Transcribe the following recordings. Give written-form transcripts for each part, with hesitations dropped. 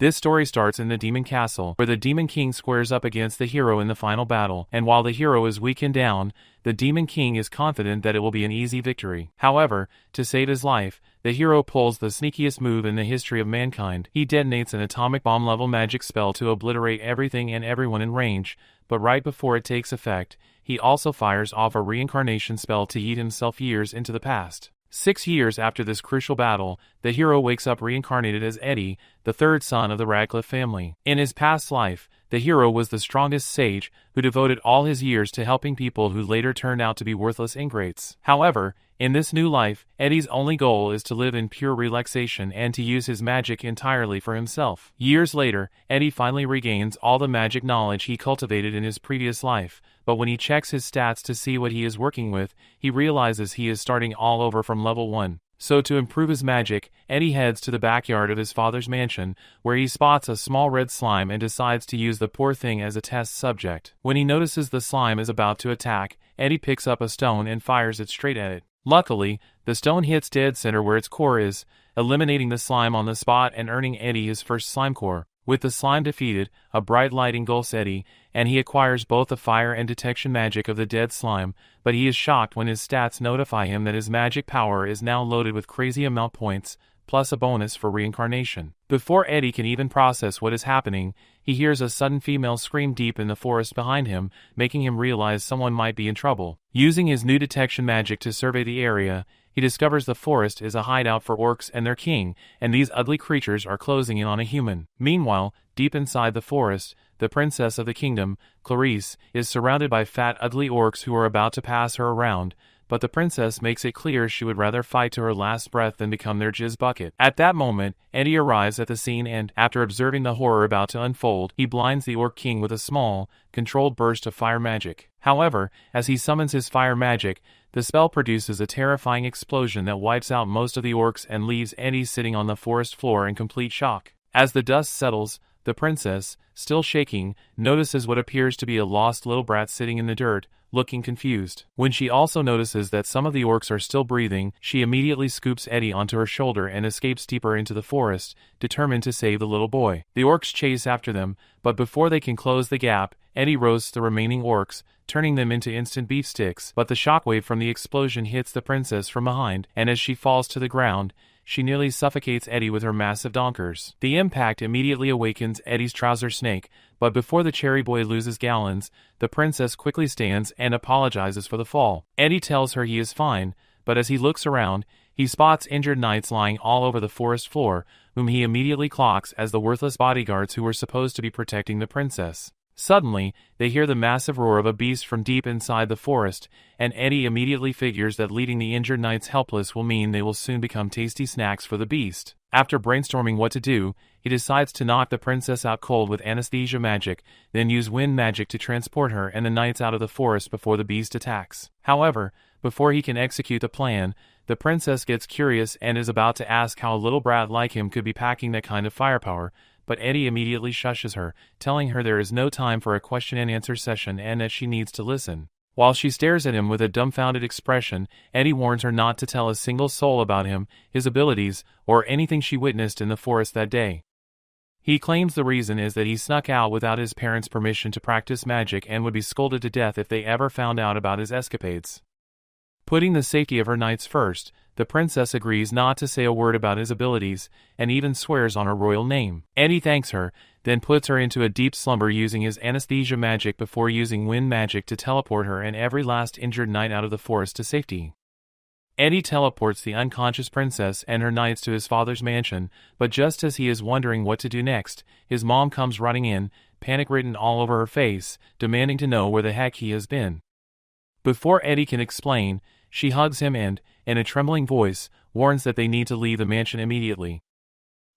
This story starts in the Demon Castle, where the Demon King squares up against the hero in the final battle, and while the hero is weak and down, the Demon King is confident that it will be an easy victory. However, to save his life, the hero pulls the sneakiest move in the history of mankind. He detonates an atomic bomb-level magic spell to obliterate everything and everyone in range, but right before it takes effect, he also fires off a reincarnation spell to yeet himself years into the past. 6 years after this crucial battle, the hero wakes up reincarnated as Eddie, the third son of the Radcliffe family. In his past life, the hero was the strongest sage who devoted all his years to helping people who later turned out to be worthless ingrates. However, in this new life, Eddie's only goal is to live in pure relaxation and to use his magic entirely for himself. Years later, Eddie finally regains all the magic knowledge he cultivated in his previous life, but when he checks his stats to see what he is working with, he realizes he is starting all over from level 1. So to improve his magic, Eddie heads to the backyard of his father's mansion, where he spots a small red slime and decides to use the poor thing as a test subject. When he notices the slime is about to attack, Eddie picks up a stone and fires it straight at it. Luckily, the stone hits dead center where its core is, eliminating the slime on the spot and earning Eddie his first slime core. With the slime defeated, a bright light engulfs Eddie, and he acquires both the fire and detection magic of the dead slime, but he is shocked when his stats notify him that his magic power is now loaded with crazy amount points, plus a bonus for reincarnation. Before Eddie can even process what is happening, he hears a sudden female scream deep in the forest behind him, making him realize someone might be in trouble. Using his new detection magic to survey the area, he discovers the forest is a hideout for orcs and their king, and these ugly creatures are closing in on a human. Meanwhile, deep inside the forest, the princess of the kingdom, Clarice, is surrounded by fat ugly orcs who are about to pass her around, but the princess makes it clear she would rather fight to her last breath than become their jizz bucket. At that moment, Eddie arrives at the scene and, after observing the horror about to unfold, he blinds the orc king with a small, controlled burst of fire magic. However, as he summons his fire magic, the spell produces a terrifying explosion that wipes out most of the orcs and leaves Eddie sitting on the forest floor in complete shock. As the dust settles, the princess, still shaking, notices what appears to be a lost little brat sitting in the dirt, looking confused. When she also notices that some of the orcs are still breathing, she immediately scoops Eddie onto her shoulder and escapes deeper into the forest, determined to save the little boy. The orcs chase after them, but before they can close the gap, Eddie roasts the remaining orcs, turning them into instant beef sticks, but the shockwave from the explosion hits the princess from behind, and as she falls to the ground, she nearly suffocates Eddie with her massive donkers. The impact immediately awakens Eddie's trouser snake, but before the cherry boy loses gallons, the princess quickly stands and apologizes for the fall. Eddie tells her he is fine, but as he looks around, he spots injured knights lying all over the forest floor, whom he immediately clocks as the worthless bodyguards who were supposed to be protecting the princess. Suddenly, they hear the massive roar of a beast from deep inside the forest, and Eddie immediately figures that leaving the injured knights helpless will mean they will soon become tasty snacks for the beast. After brainstorming what to do, he decides to knock the princess out cold with anesthesia magic, then use wind magic to transport her and the knights out of the forest before the beast attacks. However, before he can execute the plan, the princess gets curious and is about to ask how a little brat like him could be packing that kind of firepower, but Eddie immediately shushes her, telling her there is no time for a question-and-answer session and that she needs to listen. While she stares at him with a dumbfounded expression, Eddie warns her not to tell a single soul about him, his abilities, or anything she witnessed in the forest that day. He claims the reason is that he snuck out without his parents' permission to practice magic and would be scolded to death if they ever found out about his escapades. Putting the safety of her knights first, the princess agrees not to say a word about his abilities, and even swears on her royal name. Eddie thanks her, then puts her into a deep slumber using his anesthesia magic before using wind magic to teleport her and every last injured knight out of the forest to safety. Eddie teleports the unconscious princess and her knights to his father's mansion, but just as he is wondering what to do next, his mom comes running in, panic written all over her face, demanding to know where the heck he has been. Before Eddie can explain, she hugs him and, in a trembling voice, warns that they need to leave the mansion immediately.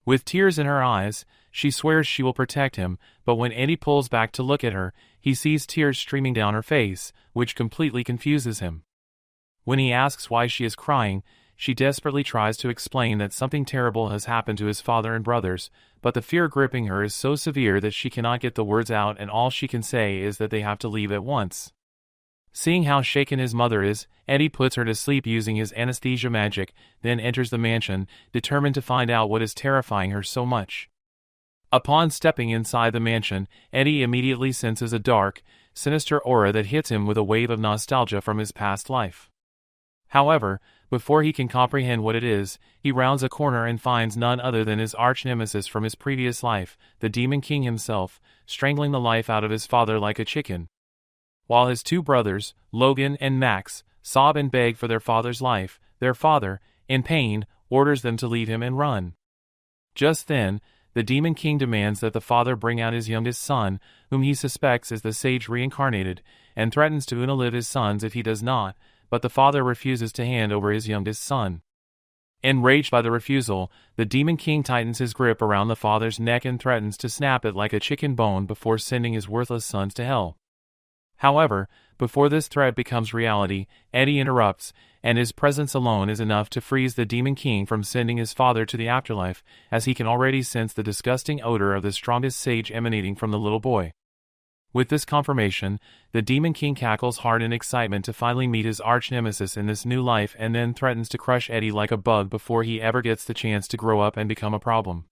With tears in her eyes, she swears she will protect him, but when Eddie pulls back to look at her, he sees tears streaming down her face, which completely confuses him. When he asks why she is crying, she desperately tries to explain that something terrible has happened to his father and brothers, but the fear gripping her is so severe that she cannot get the words out and all she can say is that they have to leave at once. Seeing how shaken his mother is, Eddie puts her to sleep using his anesthesia magic, then enters the mansion, determined to find out what is terrifying her so much. Upon stepping inside the mansion, Eddie immediately senses a dark, sinister aura that hits him with a wave of nostalgia from his past life. However, before he can comprehend what it is, he rounds a corner and finds none other than his arch-nemesis from his previous life, the Demon King himself, strangling the life out of his father like a chicken. While his two brothers, Logan and Max, sob and beg for their father's life, their father, in pain, orders them to leave him and run. Just then, the Demon King demands that the father bring out his youngest son, whom he suspects is the sage reincarnated, and threatens to unalive his sons if he does not, but the father refuses to hand over his youngest son. Enraged by the refusal, the Demon King tightens his grip around the father's neck and threatens to snap it like a chicken bone before sending his worthless sons to hell. However, before this threat becomes reality, Eddie interrupts, and his presence alone is enough to freeze the Demon King from sending his father to the afterlife, as he can already sense the disgusting odor of the strongest sage emanating from the little boy. With this confirmation, the Demon King cackles hard in excitement to finally meet his arch-nemesis in this new life and then threatens to crush Eddie like a bug before he ever gets the chance to grow up and become a problem.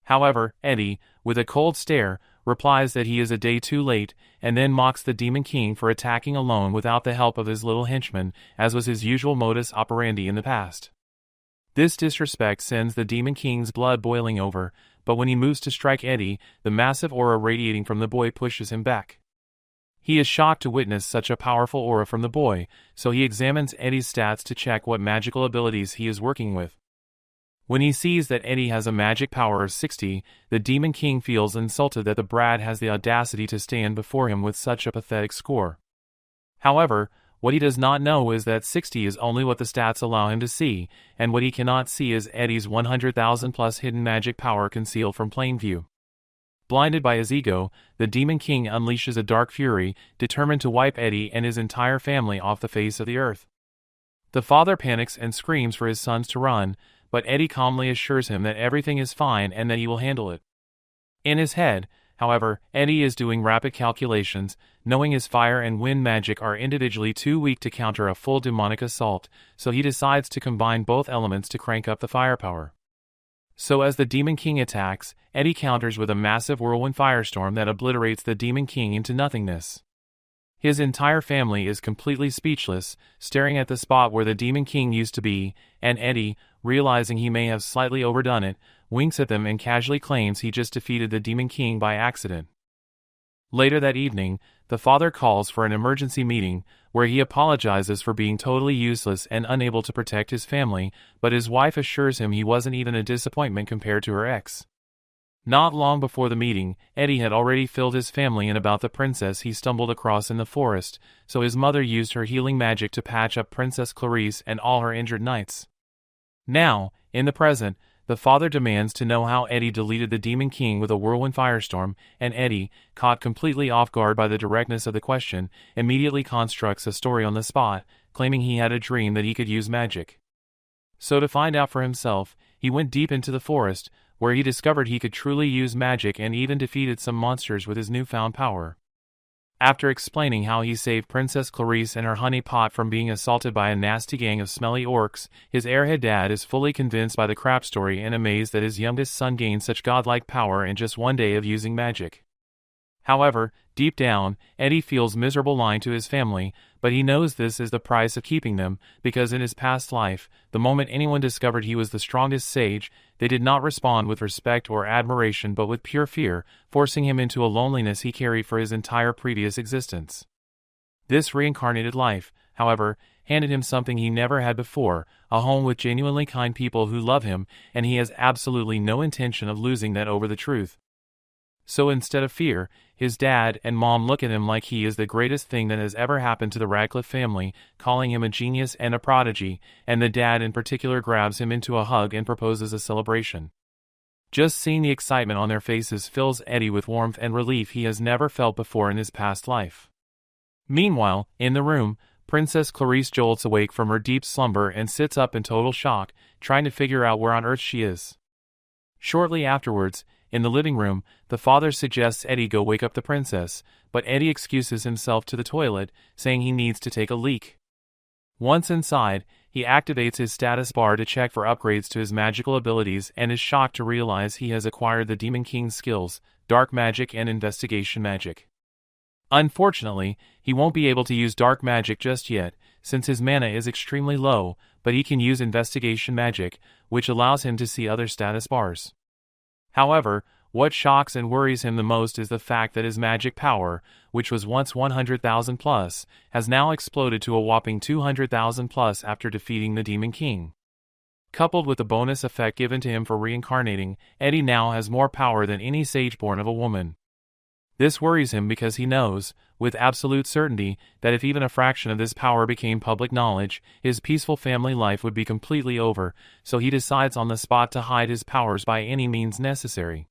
However, Eddie, with a cold stare, replies that he is a day too late, and then mocks the Demon King for attacking alone without the help of his little henchman, as was his usual modus operandi in the past. This disrespect sends the Demon King's blood boiling over, but when he moves to strike Eddie, the massive aura radiating from the boy pushes him back. He is shocked to witness such a powerful aura from the boy, so he examines Eddie's stats to check what magical abilities he is working with. When he sees that Eddie has a magic power of 60, the Demon King feels insulted that the brat has the audacity to stand before him with such a pathetic score. However, what he does not know is that 60 is only what the stats allow him to see, and what he cannot see is Eddie's 100,000 plus hidden magic power concealed from plain view. Blinded by his ego, the Demon King unleashes a dark fury, determined to wipe Eddie and his entire family off the face of the earth. The father panics and screams for his sons to run, but Eddie calmly assures him that everything is fine and that he will handle it. In his head, however, Eddie is doing rapid calculations, knowing his fire and wind magic are individually too weak to counter a full demonic assault, so he decides to combine both elements to crank up the firepower. So as the Demon King attacks, Eddie counters with a massive whirlwind firestorm that obliterates the Demon King into nothingness. His entire family is completely speechless, staring at the spot where the Demon King used to be, and Eddie, realizing he may have slightly overdone it, winks at them and casually claims he just defeated the Demon King by accident. Later that evening, the father calls for an emergency meeting, where he apologizes for being totally useless and unable to protect his family, but his wife assures him he wasn't even a disappointment compared to her ex. Not long before the meeting, Eddie had already filled his family in about the princess he stumbled across in the forest, so his mother used her healing magic to patch up Princess Clarice and all her injured knights. Now, in the present, the father demands to know how Eddie deleted the Demon King with a whirlwind firestorm, and Eddie, caught completely off guard by the directness of the question, immediately constructs a story on the spot, claiming he had a dream that he could use magic. So to find out for himself, he went deep into the forest, where he discovered he could truly use magic and even defeated some monsters with his newfound power. After explaining how he saved Princess Clarice and her honey pot from being assaulted by a nasty gang of smelly orcs, his airhead dad is fully convinced by the crap story and amazed that his youngest son gained such godlike power in just one day of using magic. However, deep down, Eddie feels miserable lying to his family, but he knows this is the price of keeping them, because in his past life, the moment anyone discovered he was the strongest sage, they did not respond with respect or admiration but with pure fear, forcing him into a loneliness he carried for his entire previous existence. This reincarnated life, however, handed him something he never had before, a home with genuinely kind people who love him, and he has absolutely no intention of losing that over the truth. So instead of fear, his dad and mom look at him like he is the greatest thing that has ever happened to the Radcliffe family, calling him a genius and a prodigy, and the dad in particular grabs him into a hug and proposes a celebration. Just seeing the excitement on their faces fills Eddie with warmth and relief he has never felt before in his past life. Meanwhile, in the room, Princess Clarice jolts awake from her deep slumber and sits up in total shock, trying to figure out where on earth she is. Shortly afterwards, in the living room, the father suggests Eddie go wake up the princess, but Eddie excuses himself to the toilet, saying he needs to take a leak. Once inside, he activates his status bar to check for upgrades to his magical abilities and is shocked to realize he has acquired the Demon King's skills, Dark Magic and Investigation Magic. Unfortunately, he won't be able to use Dark Magic just yet, since his mana is extremely low, but he can use Investigation Magic, which allows him to see other status bars. However, what shocks and worries him the most is the fact that his magic power, which was once 100,000 plus, has now exploded to a whopping 200,000 plus after defeating the Demon King. Coupled with the bonus effect given to him for reincarnating, Eddie now has more power than any Sageborn of a woman. This worries him because he knows, with absolute certainty, that if even a fraction of this power became public knowledge, his peaceful family life would be completely over, so he decides on the spot to hide his powers by any means necessary.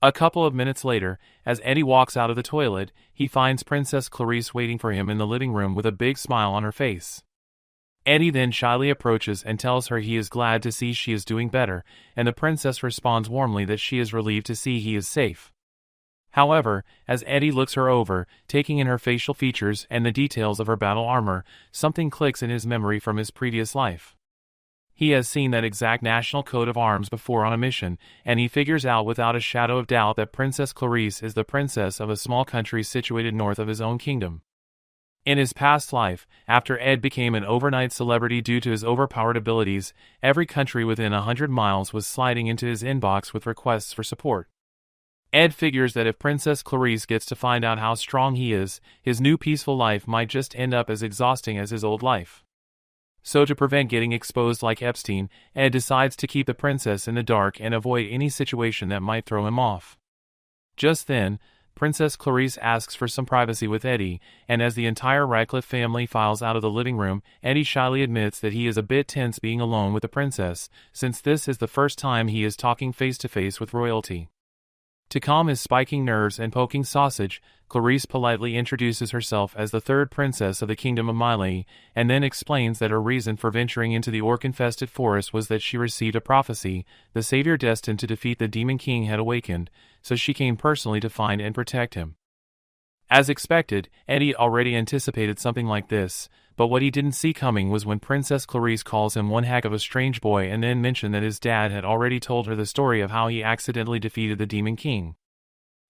A couple of minutes later, as Eddie walks out of the toilet, he finds Princess Clarice waiting for him in the living room with a big smile on her face. Eddie then shyly approaches and tells her he is glad to see she is doing better, and the princess responds warmly that she is relieved to see he is safe. However, as Eddie looks her over, taking in her facial features and the details of her battle armor, something clicks in his memory from his previous life. He has seen that exact national coat of arms before on a mission, and he figures out without a shadow of doubt that Princess Clarice is the princess of a small country situated north of his own kingdom. In his past life, after Ed became an overnight celebrity due to his overpowered abilities, every country within 100 miles was sliding into his inbox with requests for support. Ed figures that if Princess Clarice gets to find out how strong he is, his new peaceful life might just end up as exhausting as his old life. So to prevent getting exposed like Epstein, Ed decides to keep the princess in the dark and avoid any situation that might throw him off. Just then, Princess Clarice asks for some privacy with Eddie, and as the entire Radcliffe family files out of the living room, Eddie shyly admits that he is a bit tense being alone with the princess, since this is the first time he is talking face-to-face with royalty. To calm his spiking nerves and poking sausage, Clarice politely introduces herself as the third princess of the Kingdom of Mylai, and then explains that her reason for venturing into the orc-infested forest was that she received a prophecy, the savior destined to defeat the Demon King had awakened, so she came personally to find and protect him. As expected, Eddie already anticipated something like this, but what he didn't see coming was when Princess Clarice calls him one heck of a strange boy and then mentioned that his dad had already told her the story of how he accidentally defeated the Demon King.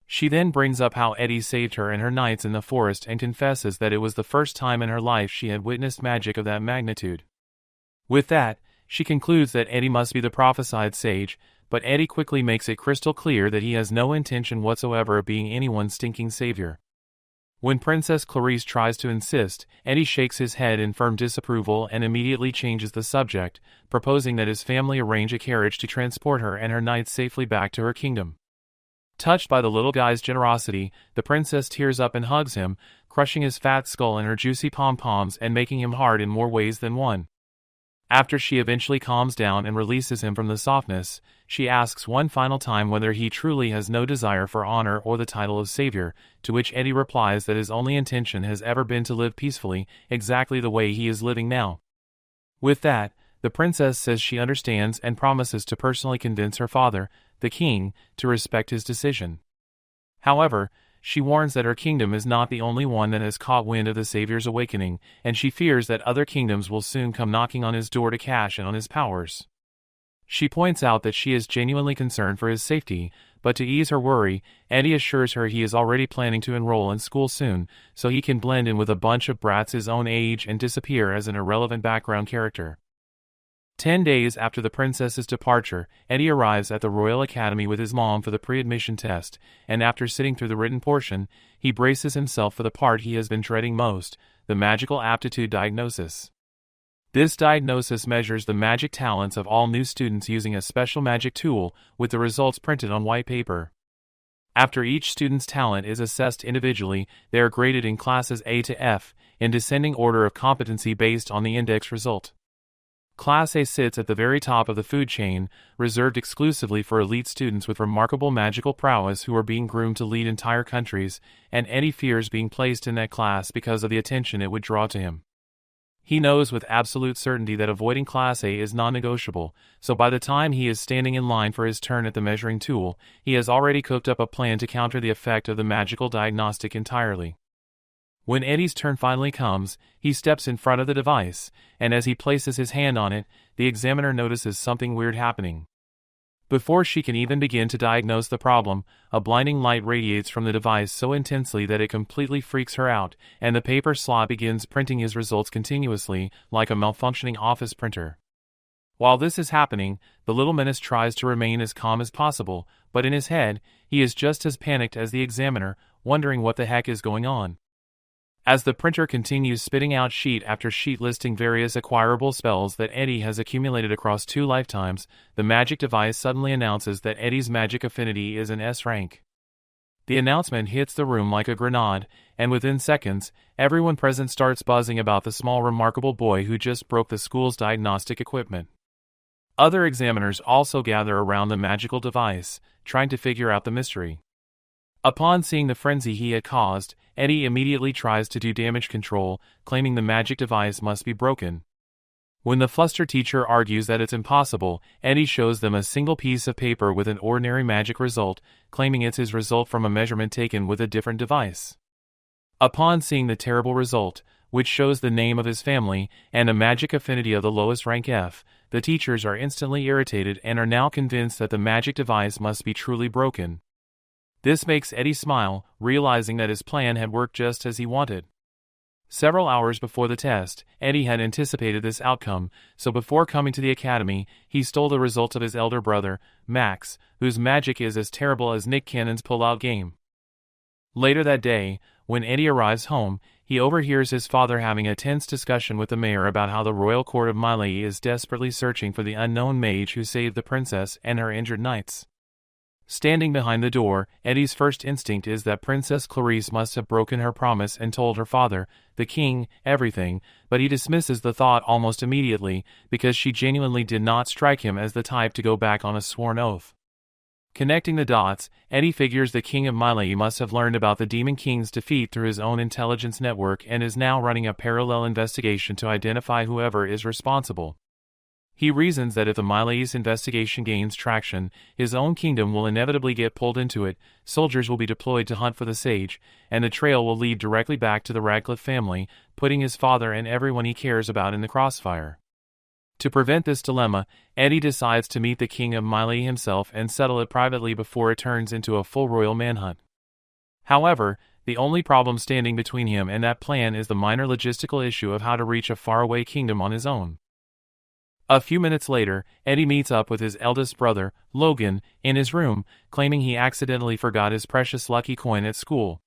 She then brings up how Eddie saved her and her knights in the forest and confesses that it was the first time in her life she had witnessed magic of that magnitude. With that, she concludes that Eddie must be the prophesied sage, but Eddie quickly makes it crystal clear that he has no intention whatsoever of being anyone's stinking savior. When Princess Clarice tries to insist, Eddie shakes his head in firm disapproval and immediately changes the subject, proposing that his family arrange a carriage to transport her and her knights safely back to her kingdom. Touched by the little guy's generosity, the princess tears up and hugs him, crushing his fat skull in her juicy pom-poms and making him hard in more ways than one. After she eventually calms down and releases him from the softness, she asks one final time whether he truly has no desire for honor or the title of savior, to which Eddie replies that his only intention has ever been to live peacefully, exactly the way he is living now. With that, the princess says she understands and promises to personally convince her father, the king, to respect his decision. However, she warns that her kingdom is not the only one that has caught wind of the Savior's awakening, and she fears that other kingdoms will soon come knocking on his door to cash in on his powers. She points out that she is genuinely concerned for his safety, but to ease her worry, Eddie assures her he is already planning to enroll in school soon, so he can blend in with a bunch of brats his own age and disappear as an irrelevant background character. 10 days after the princess's departure, Eddie arrives at the Royal Academy with his mom for the pre-admission test, and after sitting through the written portion, he braces himself for the part he has been dreading most, the magical aptitude diagnosis. This diagnosis measures the magic talents of all new students using a special magic tool, with the results printed on white paper. After each student's talent is assessed individually, they are graded in classes A to F, in descending order of competency based on the index result. Class A sits at the very top of the food chain, reserved exclusively for elite students with remarkable magical prowess who are being groomed to lead entire countries, and Eddie fears being placed in that class because of the attention it would draw to him. He knows with absolute certainty that avoiding Class A is non-negotiable, so by the time he is standing in line for his turn at the measuring tool, he has already cooked up a plan to counter the effect of the magical diagnostic entirely. When Eddie's turn finally comes, he steps in front of the device, and as he places his hand on it, the examiner notices something weird happening. Before she can even begin to diagnose the problem, a blinding light radiates from the device so intensely that it completely freaks her out, and the paper slot begins printing his results continuously, like a malfunctioning office printer. While this is happening, the little menace tries to remain as calm as possible, but in his head, he is just as panicked as the examiner, wondering what the heck is going on. As the printer continues spitting out sheet after sheet listing various acquirable spells that Eddie has accumulated across 2 lifetimes, the magic device suddenly announces that Eddie's magic affinity is an S rank. The announcement hits the room like a grenade, and within seconds, everyone present starts buzzing about the small remarkable boy who just broke the school's diagnostic equipment. Other examiners also gather around the magical device, trying to figure out the mystery. Upon seeing the frenzy he had caused, Eddie immediately tries to do damage control, claiming the magic device must be broken. When the flustered teacher argues that it's impossible, Eddie shows them a single piece of paper with an ordinary magic result, claiming it's his result from a measurement taken with a different device. Upon seeing the terrible result, which shows the name of his family and a magic affinity of the lowest rank F, the teachers are instantly irritated and are now convinced that the magic device must be truly broken. This makes Eddie smile, realizing that his plan had worked just as he wanted. Several hours before the test, Eddie had anticipated this outcome, so before coming to the academy, he stole the results of his elder brother, Max, whose magic is as terrible as Nick Cannon's pull-out game. Later that day, when Eddie arrives home, he overhears his father having a tense discussion with the mayor about how the royal court of Miley is desperately searching for the unknown mage who saved the princess and her injured knights. Standing behind the door, Eddie's first instinct is that Princess Clarice must have broken her promise and told her father, the king, everything, but he dismisses the thought almost immediately, because she genuinely did not strike him as the type to go back on a sworn oath. Connecting the dots, Eddie figures the king of Miley must have learned about the Demon King's defeat through his own intelligence network and is now running a parallel investigation to identify whoever is responsible. He reasons that if the Miley's investigation gains traction, his own kingdom will inevitably get pulled into it, soldiers will be deployed to hunt for the sage, and the trail will lead directly back to the Radcliffe family, putting his father and everyone he cares about in the crossfire. To prevent this dilemma, Eddie decides to meet the king of Miley himself and settle it privately before it turns into a full royal manhunt. However, the only problem standing between him and that plan is the minor logistical issue of how to reach a faraway kingdom on his own. A few minutes later, Eddie meets up with his eldest brother, Logan, in his room, claiming he accidentally forgot his precious lucky coin at school.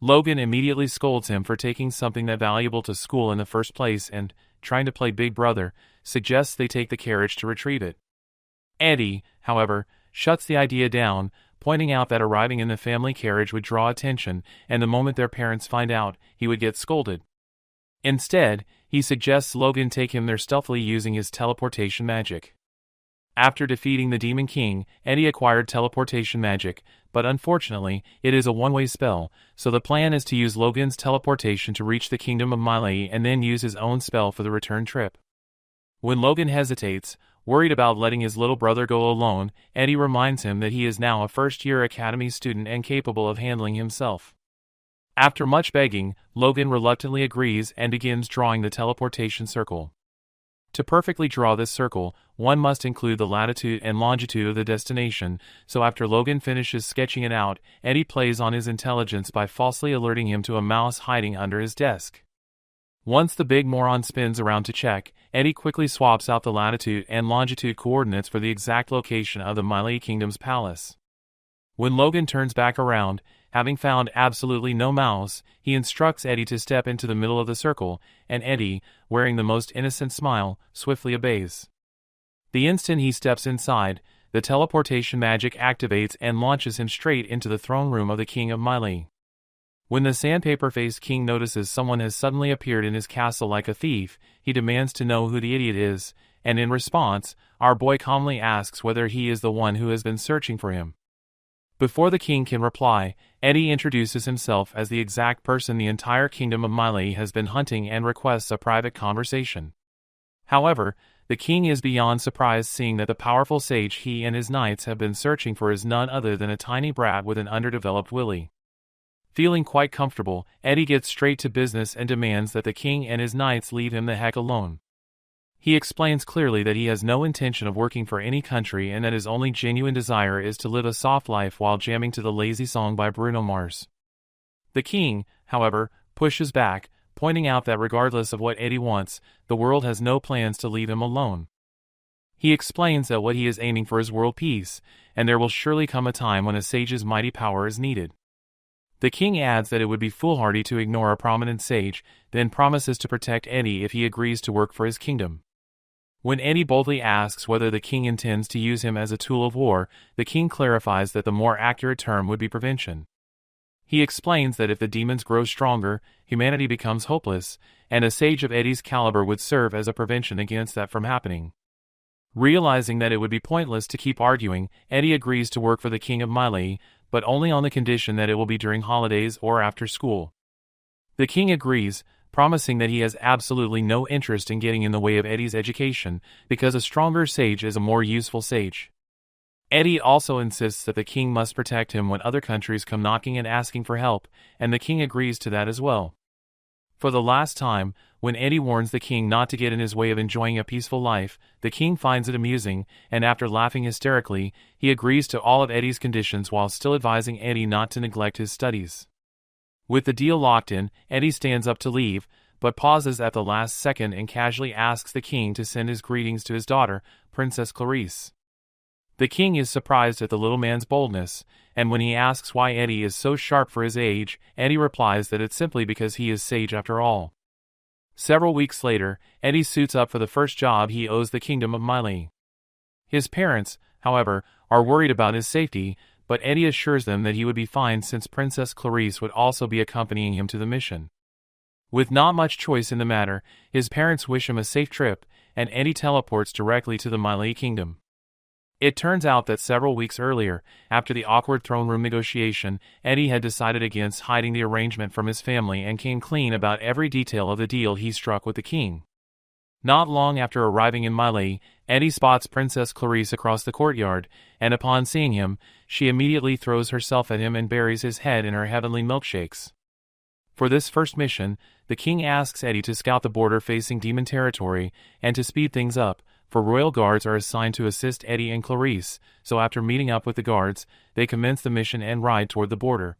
Logan immediately scolds him for taking something that valuable to school in the first place and, trying to play big brother, suggests they take the carriage to retrieve it. Eddie, however, shuts the idea down, pointing out that arriving in the family carriage would draw attention, and the moment their parents find out, he would get scolded. Instead, he suggests Logan take him there stealthily using his teleportation magic. After defeating the Demon King, Eddie acquired teleportation magic, but unfortunately, it is a one-way spell, so the plan is to use Logan's teleportation to reach the kingdom of Miley and then use his own spell for the return trip. When Logan hesitates, worried about letting his little brother go alone, Eddie reminds him that he is now a first-year academy student and capable of handling himself. After much begging, Logan reluctantly agrees and begins drawing the teleportation circle. To perfectly draw this circle, one must include the latitude and longitude of the destination, so after Logan finishes sketching it out, Eddie plays on his intelligence by falsely alerting him to a mouse hiding under his desk. Once the big moron spins around to check, Eddie quickly swaps out the latitude and longitude coordinates for the exact location of the Miley Kingdom's palace. When Logan turns back around, having found absolutely no mouse, he instructs Eddie to step into the middle of the circle, and Eddie, wearing the most innocent smile, swiftly obeys. The instant he steps inside, the teleportation magic activates and launches him straight into the throne room of the King of Miley. When the sandpaper-faced king notices someone has suddenly appeared in his castle like a thief, he demands to know who the idiot is, and in response, our boy calmly asks whether he is the one who has been searching for him. Before the king can reply, Eddie introduces himself as the exact person the entire kingdom of Miley has been hunting and requests a private conversation. However, the king is beyond surprised seeing that the powerful sage he and his knights have been searching for is none other than a tiny brat with an underdeveloped willy. Feeling quite comfortable, Eddie gets straight to business and demands that the king and his knights leave him the heck alone. He explains clearly that he has no intention of working for any country and that his only genuine desire is to live a soft life while jamming to the lazy song by Bruno Mars. The king, however, pushes back, pointing out that regardless of what Eddie wants, the world has no plans to leave him alone. He explains that what he is aiming for is world peace, and there will surely come a time when a sage's mighty power is needed. The king adds that it would be foolhardy to ignore a prominent sage, then promises to protect Eddie if he agrees to work for his kingdom. When Eddie boldly asks whether the king intends to use him as a tool of war, the king clarifies that the more accurate term would be prevention. He explains that if the demons grow stronger, humanity becomes hopeless, and a sage of Eddie's caliber would serve as a prevention against that from happening. Realizing that it would be pointless to keep arguing, Eddie agrees to work for the king of Mylai, but only on the condition that it will be during holidays or after school. The king agrees, promising that he has absolutely no interest in getting in the way of Eddie's education, because a stronger sage is a more useful sage. Eddie also insists that the king must protect him when other countries come knocking and asking for help, and the king agrees to that as well. For the last time, when Eddie warns the king not to get in his way of enjoying a peaceful life, the king finds it amusing, and after laughing hysterically, he agrees to all of Eddie's conditions while still advising Eddie not to neglect his studies. With the deal locked in, Eddie stands up to leave, but pauses at the last second and casually asks the king to send his greetings to his daughter, Princess Clarice. The king is surprised at the little man's boldness, and when he asks why Eddie is so sharp for his age, Eddie replies that it's simply because he is sage after all. Several weeks later, Eddie suits up for the first job he owes the kingdom of Mylai. His parents, however, are worried about his safety, but Eddie assures them that he would be fine since Princess Clarice would also be accompanying him to the mission. With not much choice in the matter, his parents wish him a safe trip, and Eddie teleports directly to the Mylai kingdom. It turns out that several weeks earlier, after the awkward throne room negotiation, Eddie had decided against hiding the arrangement from his family and came clean about every detail of the deal he struck with the king. Not long after arriving in Mylai, Eddie spots Princess Clarice across the courtyard, and upon seeing him, she immediately throws herself at him and buries his head in her heavenly milkshakes. For this first mission, the king asks Eddie to scout the border facing demon territory, and to speed things up, for royal guards are assigned to assist Eddie and Clarice, so after meeting up with the guards, they commence the mission and ride toward the border.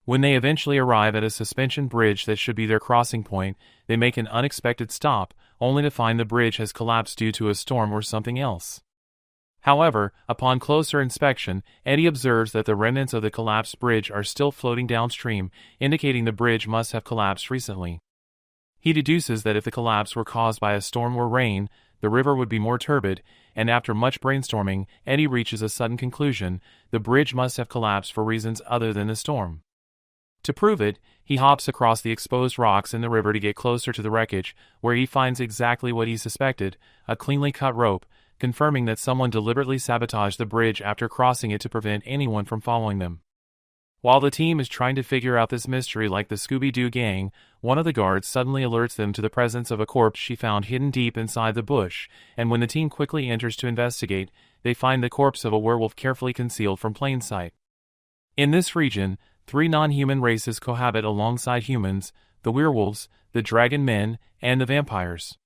When they eventually arrive at a suspension bridge that should be their crossing point, they make an unexpected stop, only to find the bridge has collapsed due to a storm or something else. However, upon closer inspection, Eddie observes that the remnants of the collapsed bridge are still floating downstream, indicating the bridge must have collapsed recently. He deduces that if the collapse were caused by a storm or rain, the river would be more turbid, and after much brainstorming, Eddie reaches a sudden conclusion: the bridge must have collapsed for reasons other than the storm. To prove it, he hops across the exposed rocks in the river to get closer to the wreckage, where he finds exactly what he suspected: a cleanly cut rope, confirming that someone deliberately sabotaged the bridge after crossing it to prevent anyone from following them. While the team is trying to figure out this mystery like the Scooby-Doo gang, one of the guards suddenly alerts them to the presence of a corpse she found hidden deep inside the bush, and when the team quickly enters to investigate, they find the corpse of a werewolf carefully concealed from plain sight. In this region, 3 non-human races cohabit alongside humans: the werewolves, the dragon men, and the vampires.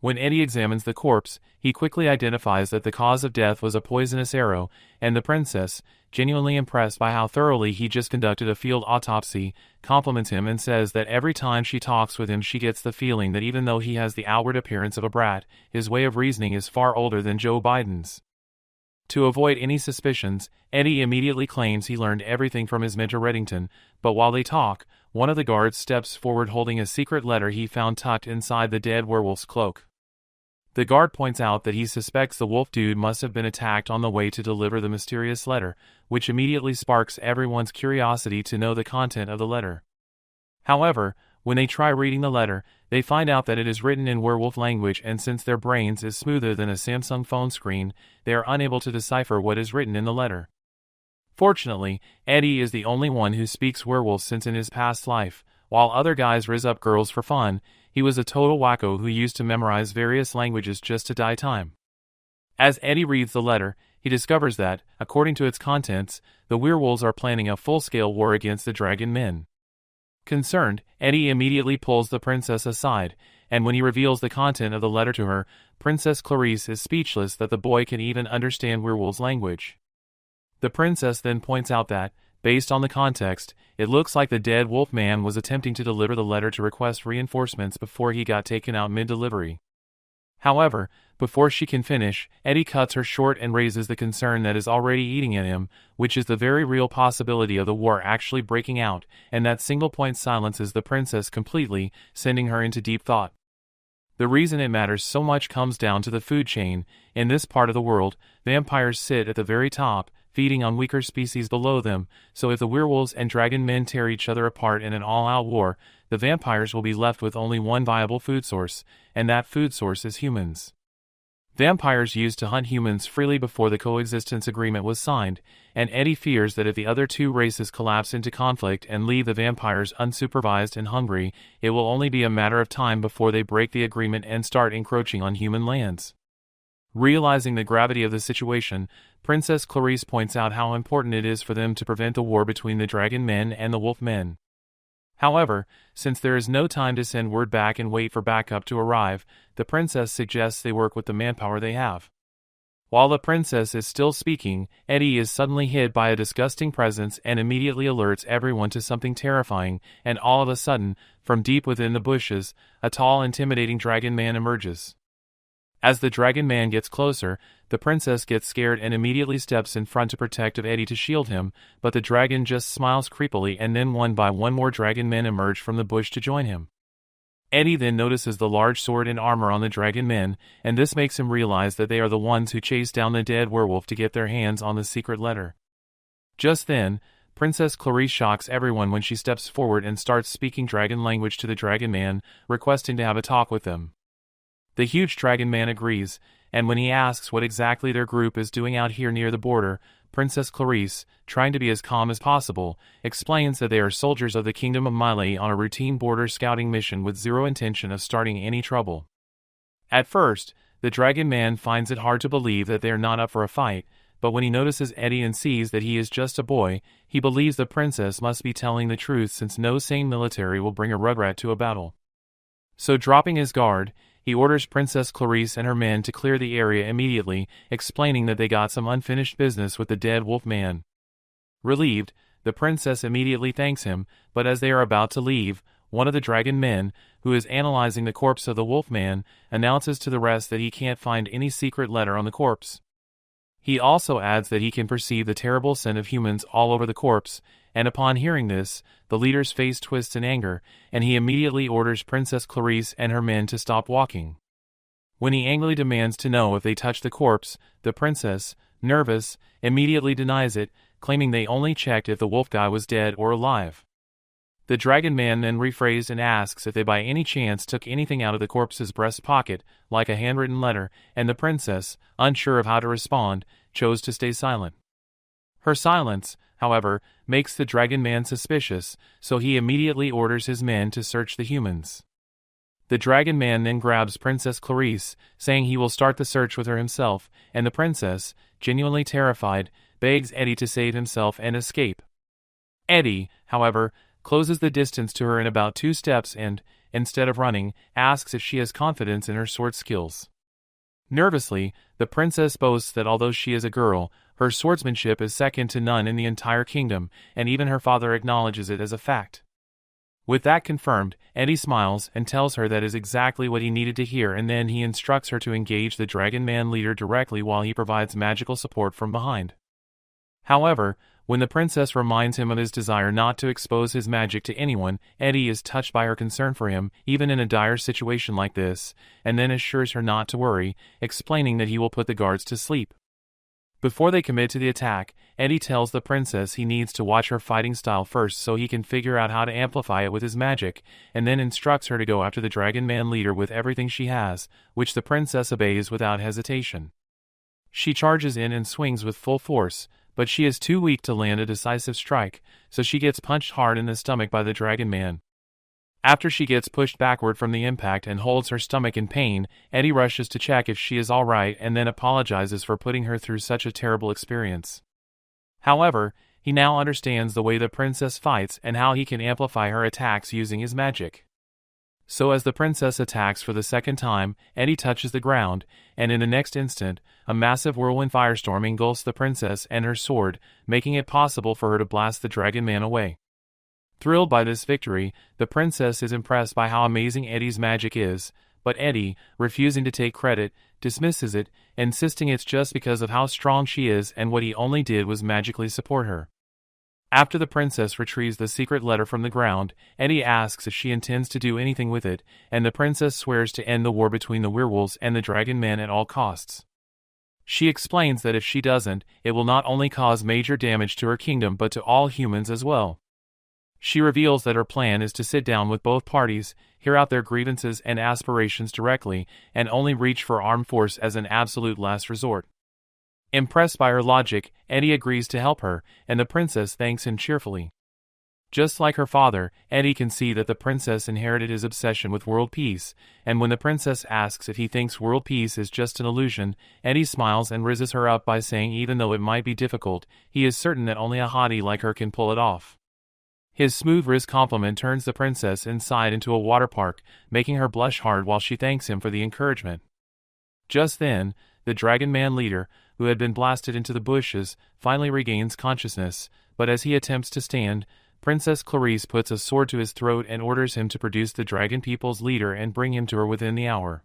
When Eddie examines the corpse, he quickly identifies that the cause of death was a poisonous arrow, and the princess, genuinely impressed by how thoroughly he just conducted a field autopsy, compliments him and says that every time she talks with him she gets the feeling that even though he has the outward appearance of a brat, his way of reasoning is far older than Joe Biden's. To avoid any suspicions, Eddie immediately claims he learned everything from his mentor Reddington, but while they talk, one of the guards steps forward holding a secret letter he found tucked inside the dead werewolf's cloak. The guard points out that he suspects the wolf dude must have been attacked on the way to deliver the mysterious letter, which immediately sparks everyone's curiosity to know the content of the letter. However, when they try reading the letter, they find out that it is written in werewolf language, and since their brains is smoother than a Samsung phone screen, they are unable to decipher what is written in the letter. Fortunately, Eddie is the only one who speaks werewolf since in his past life, while other guys rizz up girls for fun, he was a total wacko who used to memorize various languages just to die time. As Eddie reads the letter, he discovers that, according to its contents, the werewolves are planning a full-scale war against the dragon men. Concerned, Eddie immediately pulls the princess aside, and when he reveals the content of the letter to her, Princess Clarice is speechless that the boy can even understand werewolves' language. The princess then points out that, based on the context, it looks like the dead wolf man was attempting to deliver the letter to request reinforcements before he got taken out mid-delivery. However, before she can finish, Eddie cuts her short and raises the concern that is already eating at him, which is the very real possibility of the war actually breaking out, and that single point silences the princess completely, sending her into deep thought. The reason it matters so much comes down to the food chain. In this part of the world, vampires sit at the very top, feeding on weaker species below them, so if the werewolves and dragon men tear each other apart in an all-out war, the vampires will be left with only one viable food source, and that food source is humans. Vampires used to hunt humans freely before the coexistence agreement was signed, and Eddie fears that if the other two races collapse into conflict and leave the vampires unsupervised and hungry, it will only be a matter of time before they break the agreement and start encroaching on human lands. Realizing the gravity of the situation, Princess Clarice points out how important it is for them to prevent the war between the dragon men and the wolf men. However, since there is no time to send word back and wait for backup to arrive, the princess suggests they work with the manpower they have. While the princess is still speaking, Eddie is suddenly hit by a disgusting presence and immediately alerts everyone to something terrifying, and all of a sudden, from deep within the bushes, a tall, intimidating dragon man emerges. As the dragon man gets closer, the princess gets scared and immediately steps in front to protect Eddie to shield him, but the dragon just smiles creepily, and then one by one more dragon men emerge from the bush to join him. Eddie then notices the large sword and armor on the dragon men, and this makes him realize that they are the ones who chased down the dead werewolf to get their hands on the secret letter. Just then, Princess Clarice shocks everyone when she steps forward and starts speaking dragon language to the dragon man, requesting to have a talk with them. The huge dragon man agrees, and when he asks what exactly their group is doing out here near the border, Princess Clarice, trying to be as calm as possible, explains that they are soldiers of the Kingdom of Mile on a routine border scouting mission with zero intention of starting any trouble. At first, the dragon man finds it hard to believe that they are not up for a fight, but when he notices Eddie and sees that he is just a boy, he believes the princess must be telling the truth, since no sane military will bring a rugrat to a battle. So dropping his guard, he orders Princess Clarice and her men to clear the area immediately, explaining that they got some unfinished business with the dead wolf man. Relieved, the princess immediately thanks him, but as they are about to leave, one of the dragon men, who is analyzing the corpse of the wolf man, announces to the rest that he can't find any secret letter on the corpse. He also adds that he can perceive the terrible scent of humans all over the corpse, and upon hearing this, the leader's face twists in anger, and he immediately orders Princess Clarice and her men to stop walking. When he angrily demands to know if they touched the corpse, the princess, nervous, immediately denies it, claiming they only checked if the wolf guy was dead or alive. The dragon man then rephrased and asks if they by any chance took anything out of the corpse's breast pocket, like a handwritten letter, and the princess, unsure of how to respond, chose to stay silent. Her silence, however, makes the dragon man suspicious, so he immediately orders his men to search the humans. The dragon man then grabs Princess Clarice, saying he will start the search with her himself, and the princess, genuinely terrified, begs Eddie to save himself and escape. Eddie, however, closes the distance to her in about 2 steps and, instead of running, asks if she has confidence in her sword skills. Nervously, the princess boasts that although she is a girl, her swordsmanship is second to none in the entire kingdom, and even her father acknowledges it as a fact. With that confirmed, Eddie smiles and tells her that is exactly what he needed to hear, and then he instructs her to engage the Dragon Man leader directly while he provides magical support from behind. However, when the princess reminds him of his desire not to expose his magic to anyone, Eddie is touched by her concern for him, even in a dire situation like this, and then assures her not to worry, explaining that he will put the guards to sleep. Before they commit to the attack, Eddie tells the princess he needs to watch her fighting style first so he can figure out how to amplify it with his magic, and then instructs her to go after the Dragon Man leader with everything she has, which the princess obeys without hesitation. She charges in and swings with full force, but she is too weak to land a decisive strike, so she gets punched hard in the stomach by the Dragon Man. After she gets pushed backward from the impact and holds her stomach in pain, Eddie rushes to check if she is alright and then apologizes for putting her through such a terrible experience. However, he now understands the way the princess fights and how he can amplify her attacks using his magic. So as the princess attacks for the second time, Eddie touches the ground, and in the next instant, a massive whirlwind firestorm engulfs the princess and her sword, making it possible for her to blast the dragon man away. Thrilled by this victory, the princess is impressed by how amazing Eddie's magic is, but Eddie, refusing to take credit, dismisses it, insisting it's just because of how strong she is and what he only did was magically support her. After the princess retrieves the secret letter from the ground, Eddie asks if she intends to do anything with it, and the princess swears to end the war between the werewolves and the dragon men at all costs. She explains that if she doesn't, it will not only cause major damage to her kingdom but to all humans as well. She reveals that her plan is to sit down with both parties, hear out their grievances and aspirations directly, and only reach for armed force as an absolute last resort. Impressed by her logic, Eddie agrees to help her, and the princess thanks him cheerfully. Just like her father, Eddie can see that the princess inherited his obsession with world peace, and when the princess asks if he thinks world peace is just an illusion, Eddie smiles and rizzes her up by saying even though it might be difficult, he is certain that only a hottie like her can pull it off. His smooth wrist compliment turns the princess inside into a water park, making her blush hard while she thanks him for the encouragement. Just then, the Dragon Man leader, who had been blasted into the bushes, finally regains consciousness, but as he attempts to stand, Princess Clarice puts a sword to his throat and orders him to produce the Dragon People's leader and bring him to her within the hour.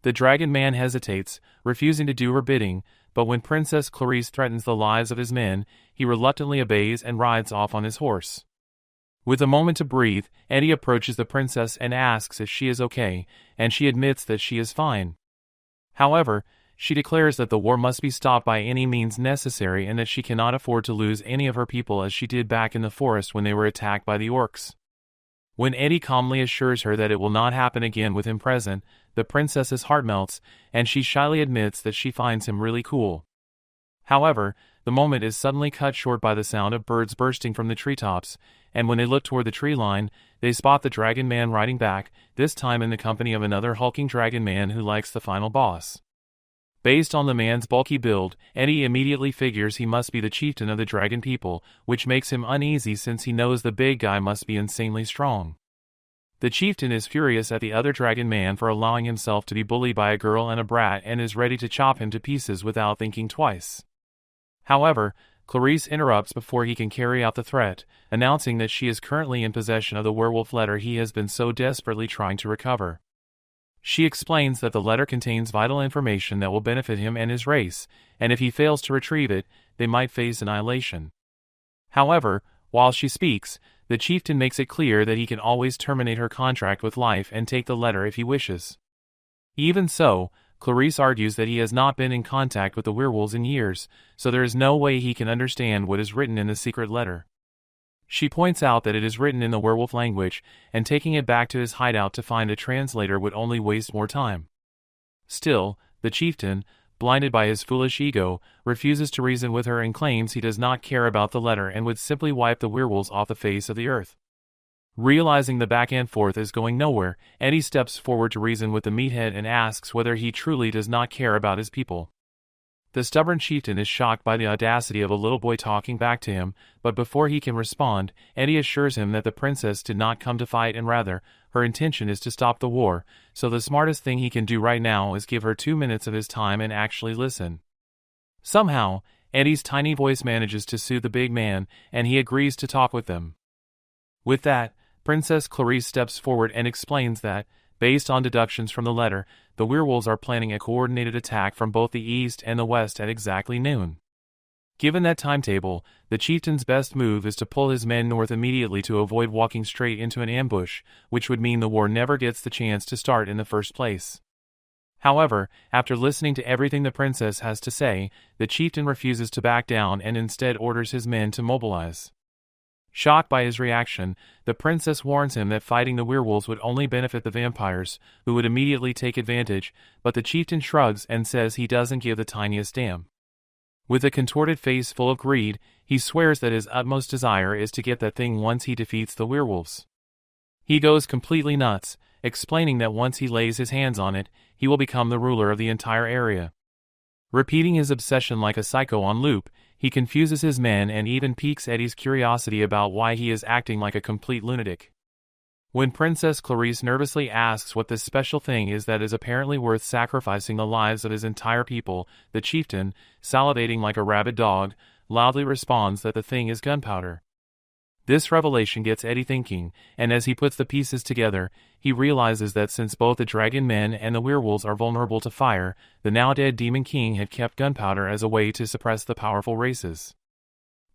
The Dragon Man hesitates, refusing to do her bidding, but when Princess Clarice threatens the lives of his men, he reluctantly obeys and rides off on his horse. With a moment to breathe, Eddie approaches the princess and asks if she is okay, and she admits that she is fine. However, she declares that the war must be stopped by any means necessary and that she cannot afford to lose any of her people as she did back in the forest when they were attacked by the orcs. When Eddie calmly assures her that it will not happen again with him present, the princess's heart melts, and she shyly admits that she finds him really cool. However, the moment is suddenly cut short by the sound of birds bursting from the treetops, and when they look toward the tree line, they spot the Dragon Man riding back, this time in the company of another hulking Dragon Man who likes the final boss. Based on the man's bulky build, Eddie immediately figures he must be the chieftain of the dragon people, which makes him uneasy since he knows the big guy must be insanely strong. The chieftain is furious at the other dragon man for allowing himself to be bullied by a girl and a brat and is ready to chop him to pieces without thinking twice. However, Clarice interrupts before he can carry out the threat, announcing that she is currently in possession of the werewolf letter he has been so desperately trying to recover. She explains that the letter contains vital information that will benefit him and his race, and if he fails to retrieve it, they might face annihilation. However, while she speaks, the chieftain makes it clear that he can always terminate her contract with life and take the letter if he wishes. Even so, Clarice argues that he has not been in contact with the werewolves in years, so there is no way he can understand what is written in the secret letter. She points out that it is written in the werewolf language, and taking it back to his hideout to find a translator would only waste more time. Still, the chieftain, blinded by his foolish ego, refuses to reason with her and claims he does not care about the letter and would simply wipe the werewolves off the face of the earth. Realizing the back and forth is going nowhere, Eddie steps forward to reason with the meathead and asks whether he truly does not care about his people. The stubborn chieftain is shocked by the audacity of a little boy talking back to him, but before he can respond, Eddie assures him that the princess did not come to fight and rather, her intention is to stop the war, so the smartest thing he can do right now is give her 2 minutes of his time and actually listen. Somehow, Eddie's tiny voice manages to soothe the big man, and he agrees to talk with them. With that, Princess Clarice steps forward and explains that, based on deductions from the letter, the werewolves are planning a coordinated attack from both the east and the west at exactly noon. Given that timetable, the chieftain's best move is to pull his men north immediately to avoid walking straight into an ambush, which would mean the war never gets the chance to start in the first place. However, after listening to everything the princess has to say, the chieftain refuses to back down and instead orders his men to mobilize. Shocked by his reaction, the princess warns him that fighting the werewolves would only benefit the vampires, who would immediately take advantage, but the chieftain shrugs and says he doesn't give the tiniest damn. With a contorted face full of greed, he swears that his utmost desire is to get that thing once he defeats the werewolves. He goes completely nuts, explaining that once he lays his hands on it, he will become the ruler of the entire area. Repeating his obsession like a psycho on loop, he confuses his men and even piques Eddie's curiosity about why he is acting like a complete lunatic. When Princess Clarice nervously asks what this special thing is that is apparently worth sacrificing the lives of his entire people, the chieftain, salivating like a rabid dog, loudly responds that the thing is gunpowder. This revelation gets Eddie thinking, and as he puts the pieces together, he realizes that since both the dragon men and the werewolves are vulnerable to fire, the now-dead Demon King had kept gunpowder as a way to suppress the powerful races.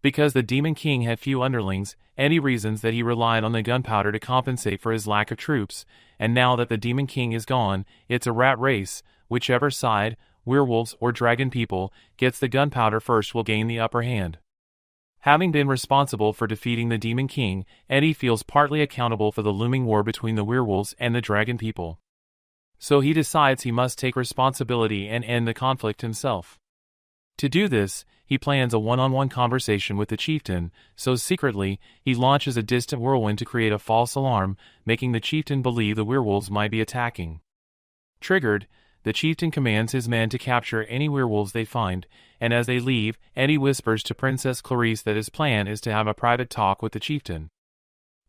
Because the Demon King had few underlings, Eddie reasons that he relied on the gunpowder to compensate for his lack of troops, and now that the Demon King is gone, it's a rat race. Whichever side, werewolves or dragon people, gets the gunpowder first will gain the upper hand. Having been responsible for defeating the Demon King, Eddie feels partly accountable for the looming war between the werewolves and the dragon people. So he decides he must take responsibility and end the conflict himself. To do this, he plans a one-on-one conversation with the chieftain, so secretly, he launches a distant whirlwind to create a false alarm, making the chieftain believe the werewolves might be attacking. Triggered, the chieftain commands his men to capture any werewolves they find, and as they leave, Eddie whispers to Princess Clarice that his plan is to have a private talk with the chieftain.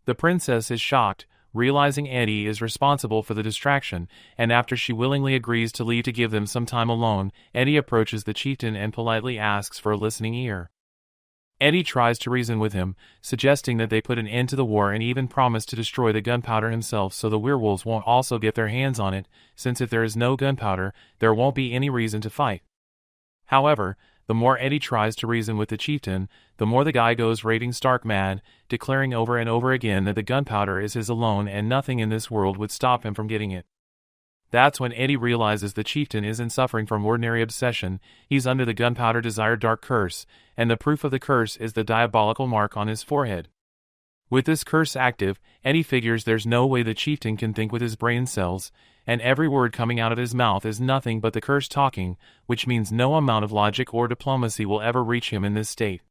The princess is shocked, realizing Eddie is responsible for the distraction, and after she willingly agrees to leave to give them some time alone, Eddie approaches the chieftain and politely asks for a listening ear. Eddie tries to reason with him, suggesting that they put an end to the war and even promise to destroy the gunpowder himself so the werewolves won't also get their hands on it, since if there is no gunpowder, there won't be any reason to fight. However, the more Eddie tries to reason with the chieftain, the more the guy goes raving stark mad, declaring over and over again that the gunpowder is his alone and nothing in this world would stop him from getting it. That's when Eddie realizes the chieftain isn't suffering from ordinary obsession, he's under the gunpowder-desired dark curse, and the proof of the curse is the diabolical mark on his forehead. With this curse active, Eddie figures there's no way the chieftain can think with his brain cells, and every word coming out of his mouth is nothing but the curse talking, which means no amount of logic or diplomacy will ever reach him in this state.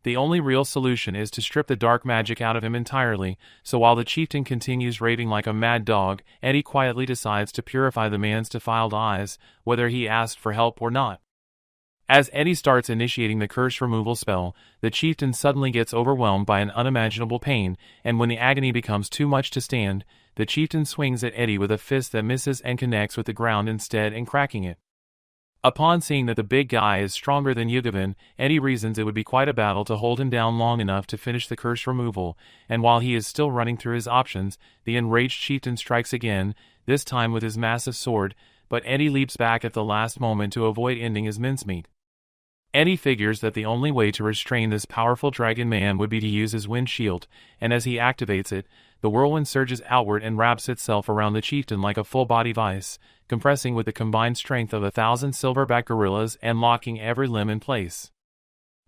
The only real solution is to strip the dark magic out of him entirely, so while the chieftain continues raving like a mad dog, Eddie quietly decides to purify the man's defiled eyes, whether he asked for help or not. As Eddie starts initiating the curse removal spell, the chieftain suddenly gets overwhelmed by an unimaginable pain, and when the agony becomes too much to stand, the chieftain swings at Eddie with a fist that misses and connects with the ground instead and cracking it. Upon seeing that the big guy is stronger than Yugavin, Eddie reasons it would be quite a battle to hold him down long enough to finish the curse removal, and while he is still running through his options, the enraged chieftain strikes again, this time with his massive sword, but Eddie leaps back at the last moment to avoid ending his mincemeat. Eddie figures that the only way to restrain this powerful dragon man would be to use his wind shield, and as he activates it, the whirlwind surges outward and wraps itself around the chieftain like a full-body vice, compressing with the combined strength of 1,000 silverback gorillas and locking every limb in place.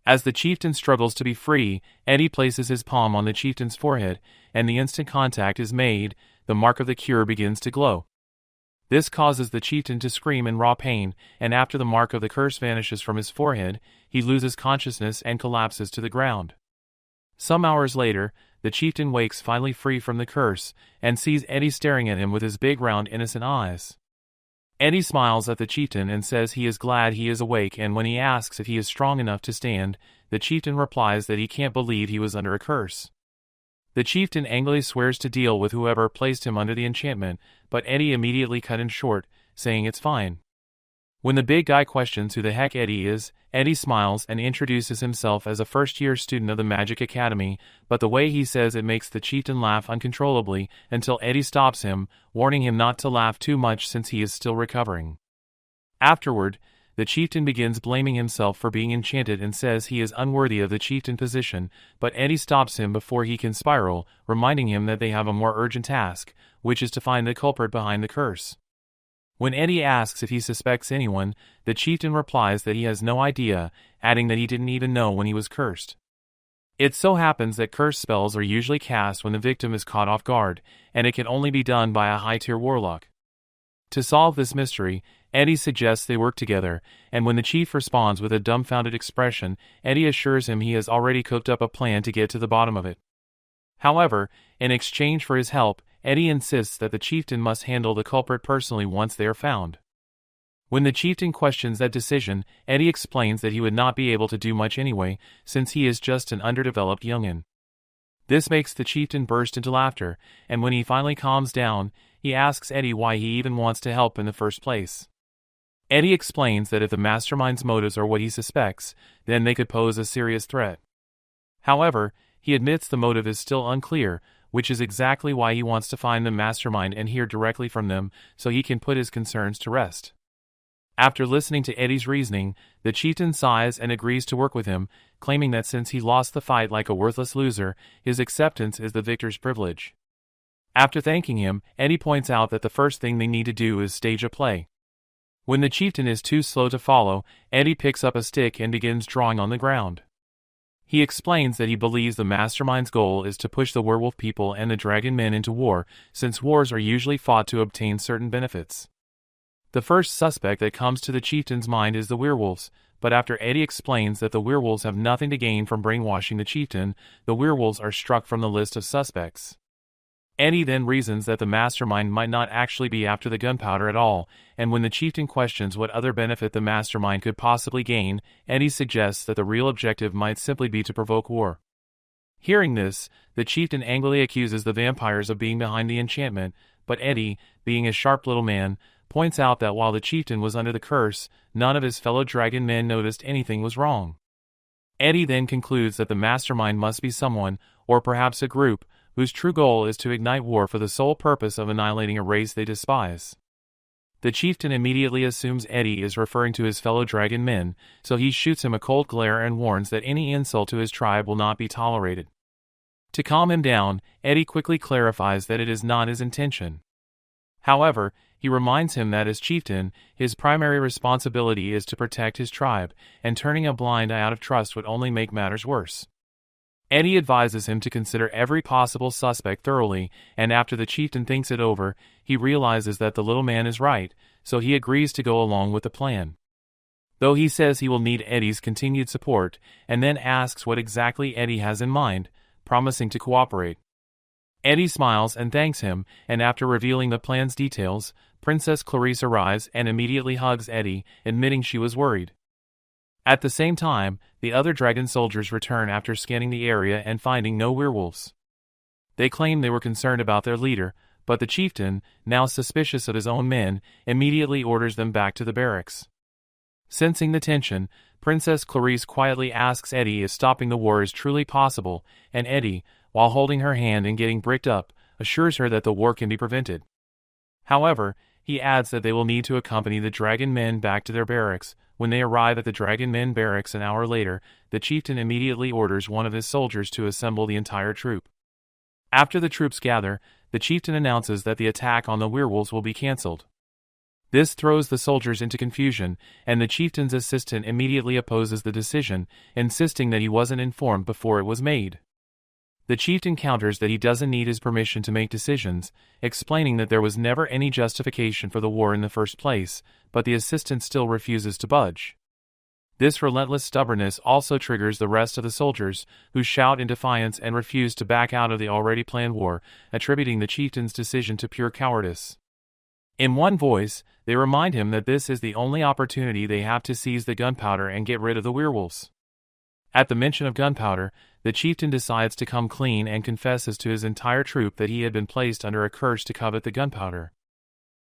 As the chieftain struggles to be free, Eddie places his palm on the chieftain's forehead, and the instant contact is made, the mark of the cure begins to glow. This causes the chieftain to scream in raw pain, and after the mark of the curse vanishes from his forehead, he loses consciousness and collapses to the ground. Some hours later, the chieftain wakes finally free from the curse, and sees Eddie staring at him with his big round innocent eyes. Eddie smiles at the chieftain and says he is glad he is awake, and when he asks if he is strong enough to stand, the chieftain replies that he can't believe he was under a curse. The chieftain angrily swears to deal with whoever placed him under the enchantment, but Eddie immediately cut him short, saying it's fine. When the big guy questions who the heck Eddie is, Eddie smiles and introduces himself as a first-year student of the Magic Academy, but the way he says it makes the chieftain laugh uncontrollably until Eddie stops him, warning him not to laugh too much since he is still recovering. Afterward, the chieftain begins blaming himself for being enchanted and says he is unworthy of the chieftain position, but Eddie stops him before he can spiral, reminding him that they have a more urgent task, which is to find the culprit behind the curse. When Eddie asks if he suspects anyone, the chieftain replies that he has no idea, adding that he didn't even know when he was cursed. It so happens that curse spells are usually cast when the victim is caught off guard, and it can only be done by a high-tier warlock. To solve this mystery, Eddie suggests they work together, and when the chief responds with a dumbfounded expression, Eddie assures him he has already cooked up a plan to get to the bottom of it. However, in exchange for his help, Eddie insists that the chieftain must handle the culprit personally once they are found. When the chieftain questions that decision, Eddie explains that he would not be able to do much anyway, since he is just an underdeveloped youngin. This makes the chieftain burst into laughter, and when he finally calms down, he asks Eddie why he even wants to help in the first place. Eddie explains that if the mastermind's motives are what he suspects, then they could pose a serious threat. However, he admits the motive is still unclear, which is exactly why he wants to find the mastermind and hear directly from them so he can put his concerns to rest. After listening to Eddie's reasoning, the chieftain sighs and agrees to work with him, claiming that since he lost the fight like a worthless loser, his acceptance is the victor's privilege. After thanking him, Eddie points out that the first thing they need to do is stage a play. When the chieftain is too slow to follow, Eddie picks up a stick and begins drawing on the ground. He explains that he believes the mastermind's goal is to push the werewolf people and the dragon men into war, since wars are usually fought to obtain certain benefits. The first suspect that comes to the chieftain's mind is the werewolves, but after Eddie explains that the werewolves have nothing to gain from brainwashing the chieftain, the werewolves are struck from the list of suspects. Eddie then reasons that the mastermind might not actually be after the gunpowder at all, and when the chieftain questions what other benefit the mastermind could possibly gain, Eddie suggests that the real objective might simply be to provoke war. Hearing this, the chieftain angrily accuses the vampires of being behind the enchantment, but Eddie, being a sharp little man, points out that while the chieftain was under the curse, none of his fellow dragon men noticed anything was wrong. Eddie then concludes that the mastermind must be someone, or perhaps a group, whose true goal is to ignite war for the sole purpose of annihilating a race they despise. The chieftain immediately assumes Eddie is referring to his fellow dragon men, so he shoots him a cold glare and warns that any insult to his tribe will not be tolerated. To calm him down, Eddie quickly clarifies that it is not his intention. However, he reminds him that as chieftain, his primary responsibility is to protect his tribe, and turning a blind eye out of trust would only make matters worse. Eddie advises him to consider every possible suspect thoroughly, and after the chieftain thinks it over, he realizes that the little man is right, so he agrees to go along with the plan. Though he says he will need Eddie's continued support, and then asks what exactly Eddie has in mind, promising to cooperate. Eddie smiles and thanks him, and after revealing the plan's details, Princess Clarice arrives and immediately hugs Eddie, admitting she was worried. At the same time, the other dragon soldiers return after scanning the area and finding no werewolves. They claim they were concerned about their leader, but the chieftain, now suspicious of his own men, immediately orders them back to the barracks. Sensing the tension, Princess Clarice quietly asks Eddie if stopping the war is truly possible, and Eddie, while holding her hand and getting bricked up, assures her that the war can be prevented. However, he adds that they will need to accompany the dragon men back to their barracks. When they arrive at the dragon men barracks an hour later, the chieftain immediately orders one of his soldiers to assemble the entire troop. After the troops gather, the chieftain announces that the attack on the werewolves will be cancelled. This throws the soldiers into confusion, and the chieftain's assistant immediately opposes the decision, insisting that he wasn't informed before it was made. The chieftain counters that he doesn't need his permission to make decisions, explaining that there was never any justification for the war in the first place, but the assistant still refuses to budge. This relentless stubbornness also triggers the rest of the soldiers, who shout in defiance and refuse to back out of the already planned war, attributing the chieftain's decision to pure cowardice. In one voice, they remind him that this is the only opportunity they have to seize the gunpowder and get rid of the werewolves. At the mention of gunpowder, the chieftain decides to come clean and confesses to his entire troop that he had been placed under a curse to covet the gunpowder.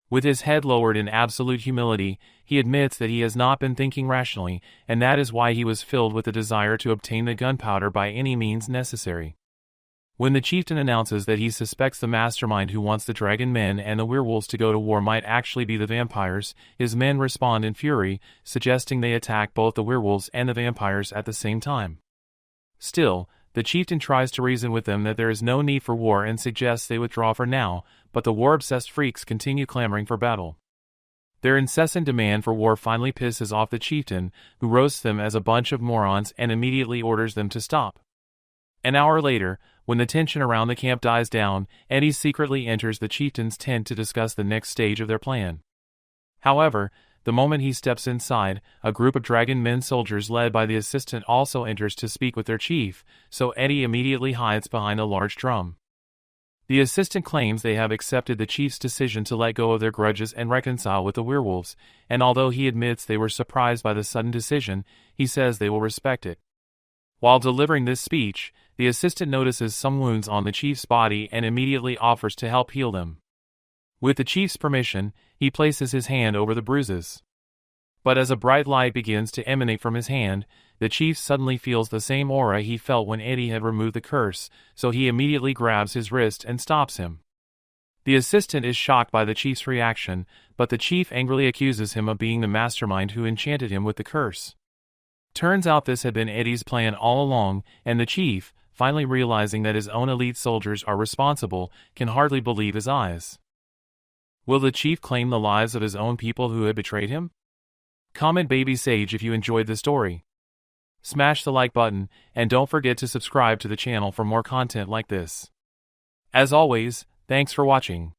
With his head lowered in absolute humility, he admits that he has not been thinking rationally, and that is why he was filled with the desire to obtain the gunpowder by any means necessary. When the chieftain announces that he suspects the mastermind who wants the dragon men and the werewolves to go to war might actually be the vampires, his men respond in fury, suggesting they attack both the werewolves and the vampires at the same time. Still, the chieftain tries to reason with them that there is no need for war and suggests they withdraw for now, but the war-obsessed freaks continue clamoring for battle. Their incessant demand for war finally pisses off the chieftain, who roasts them as a bunch of morons and immediately orders them to stop. An hour later, when the tension around the camp dies down, Eddie secretly enters the chieftain's tent to discuss the next stage of their plan. However, The moment he steps inside, a group of dragon men soldiers led by the assistant also enters to speak with their chief, so Eddie immediately hides behind a large drum. The assistant claims they have accepted the chief's decision to let go of their grudges and reconcile with the werewolves, and although he admits they were surprised by the sudden decision, he says they will respect it. While delivering this speech, the assistant notices some wounds on the chief's body and immediately offers to help heal them. With the chief's permission, he places his hand over the bruises. But as a bright light begins to emanate from his hand, the chief suddenly feels the same aura he felt when Eddie had removed the curse, so he immediately grabs his wrist and stops him. The assistant is shocked by the chief's reaction, but the chief angrily accuses him of being the mastermind who enchanted him with the curse. Turns out this had been Eddie's plan all along, and the chief, finally realizing that his own elite soldiers are responsible, can hardly believe his eyes. Will the chief claim the lives of his own people who had betrayed him? Comment Baby Sage if you enjoyed the story. Smash the like button, and don't forget to subscribe to the channel for more content like this. As always, thanks for watching.